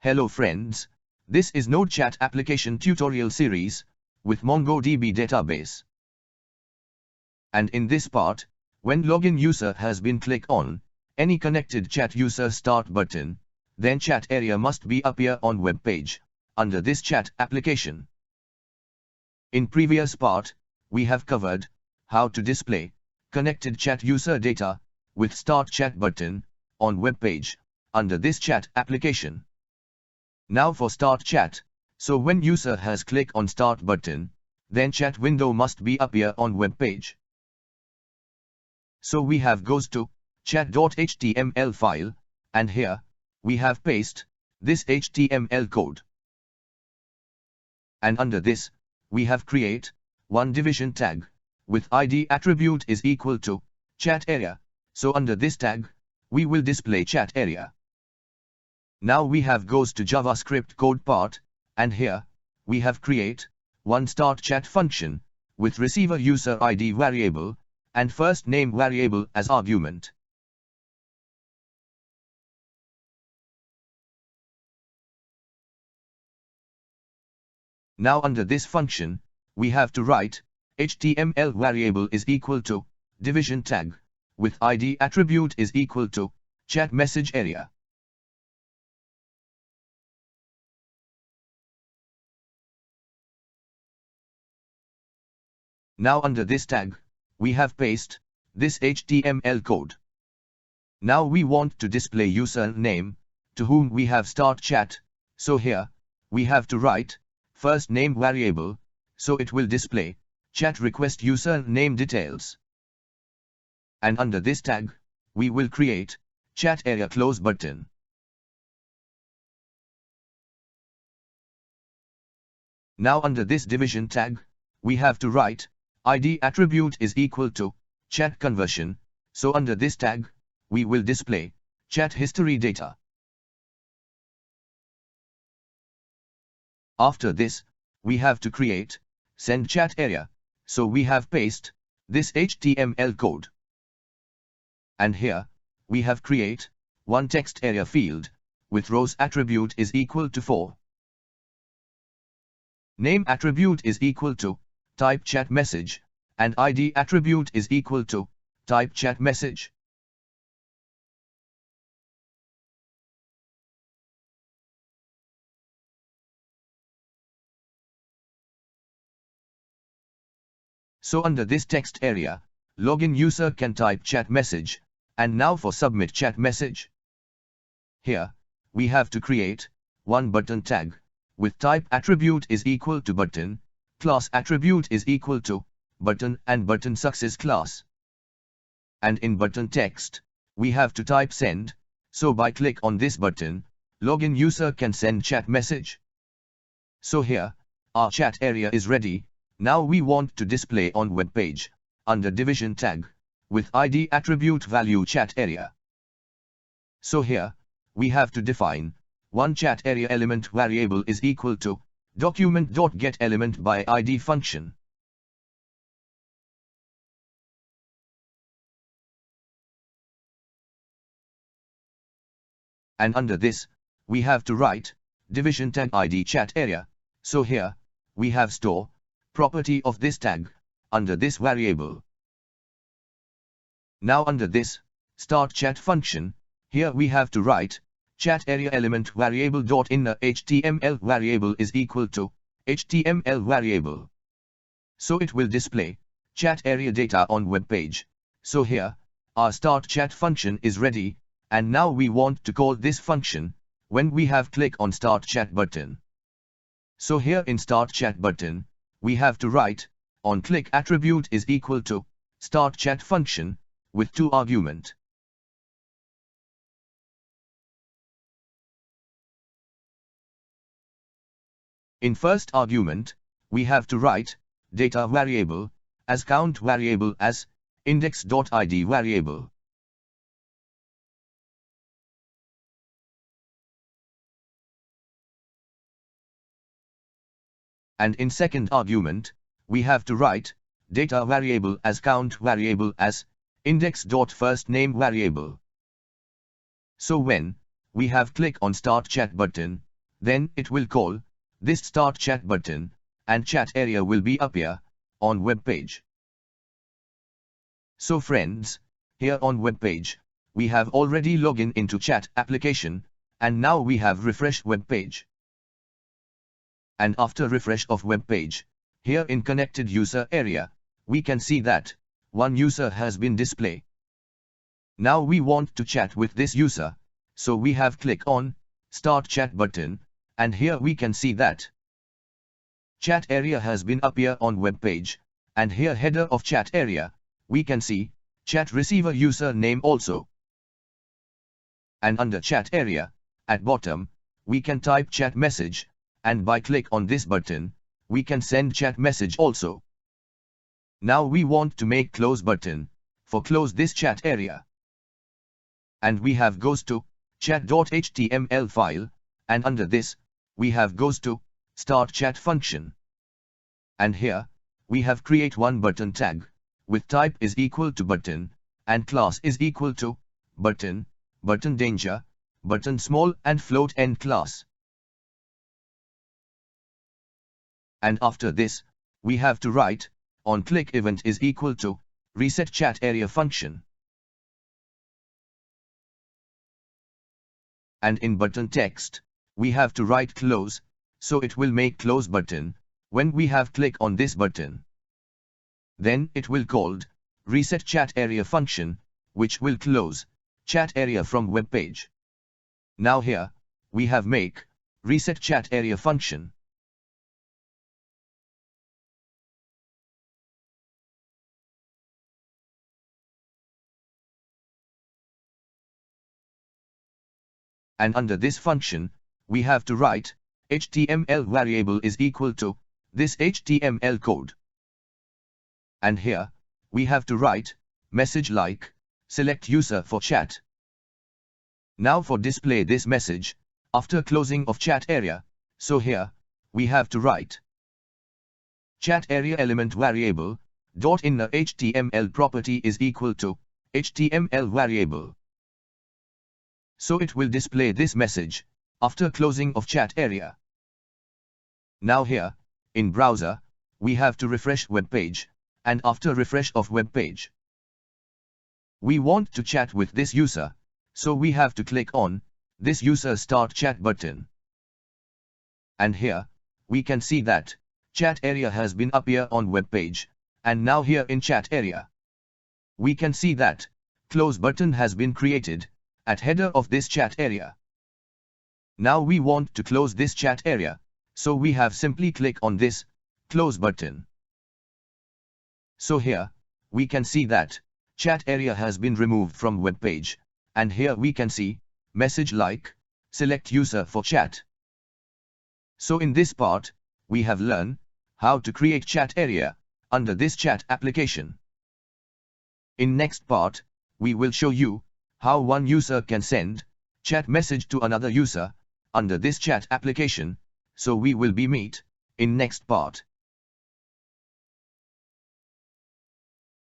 Hello friends, this is Node Chat application tutorial series with MongoDB database. And in this part, when login user has been clicked on any connected chat user start button, then chat area must be appear on web page under this chat application. In previous part, we have covered how to display connected chat user data with start chat button on web page under this chat application. Now for start chat, so when user has clicked on start button, then chat window must be appear on web page. So we have goes to chat.html file, and here we have paste this HTML code. And under this, we have create one division tag with ID attribute is equal to chat area. So under this tag, we will display chat area. Now we have goes to JavaScript code part, and here we have create one start chat function with receiver user ID variable and first name variable as argument. Now under this function, we have to write HTML variable is equal to division tag with ID attribute is equal to chat message area. Now under this tag, we have paste this HTML code. Now we want to display user name to whom we have start chat, so here we have to write first name variable, so it will display chat request user name details. And under this tag, we will create chat area close button. Now under this division tag, we have to write ID attribute is equal to chat conversion, so under this tag, we will display chat history data. After this, we have to create send chat area, so we have paste this HTML code. And here, we have create one text area field with rows attribute is equal to 4. Name attribute is equal to type chat message, and ID attribute is equal to type chat message. So under this text area, login user can type chat message, and now for submit chat message. Here, we have to create one button tag with type attribute is equal to button, class attribute is equal to button and button success class. And in button text, we have to type send, so by click on this button, login user can send chat message. So here, our chat area is ready. Now we want to display on web page, under division tag, with ID attribute value chat area. So here, we have to define one chat area element variable is equal to document.getElement by ID function. And under this, we have to write division tag ID chat area, so here, we have store property of this tag under this variable. Now under this start chat function, here we have to write chat area element variable dot inner HTML variable is equal to HTML variable. So it will display chat area data on web page. So here, our start chat function is ready, and now we want to call this function when we have click on start chat button. So here in start chat button, we have to write on click attribute is equal to start chat function with 2 argument. In first argument, we have to write data variable as count variable as index.id variable. And in second argument, we have to write data variable as count variable as index.firstName variable. So when we have click on start chat button, Then it will call this start chat button, and chat area will be appear on web page. So friends, here on web page, we have already logged into chat application, and now we have refreshed web page. And after refresh of web page, here in connected user area, we can see that one user has been displayed. Now we want to chat with this user, so we have click on start chat button, and here we can see that chat area has been appear on web page, and here header of chat area, we can see chat receiver user name also. And under chat area, at bottom, we can type chat message, and by click on this button, we can send chat message also. Now we want to make close button, for close this chat area. And we have goes to chat.html file, and under this, we have goes to start chat function. And here, we have create one button tag, with type is equal to button, and class is equal to button, button danger, button small and float end class. And after this, we have to write on click event is equal to reset chat area function. And in button text, we have to write close, so it will make close button when we have click on this button. Then it will called reset chat area function, which will close chat area from web page. Now here, we have make reset chat area function. And under this function, we have to write HTML variable is equal to this HTML code. And here, we have to write message like select user for chat. Now for display this message, after closing of chat area, so here, we have to write chat area element variable dot inner HTML property is equal to HTML variable. So it will display this message after closing of chat area. Now here, in browser, we have to refresh web page, and after refresh of web page, we want to chat with this user, so we have to click on this user start chat button. And here, we can see that chat area has been appear on web page, and now here in chat area, we can see that close button has been created at header of this chat area. Now we want to close this chat area, so we have simply click on this close button. So here, we can see that chat area has been removed from web page, and here we can see message like select user for chat. So in this part, we have learned how to create chat area under this chat application. In next part, we will show you how one user can send chat message to another user under this chat application, so we will be meet in next part.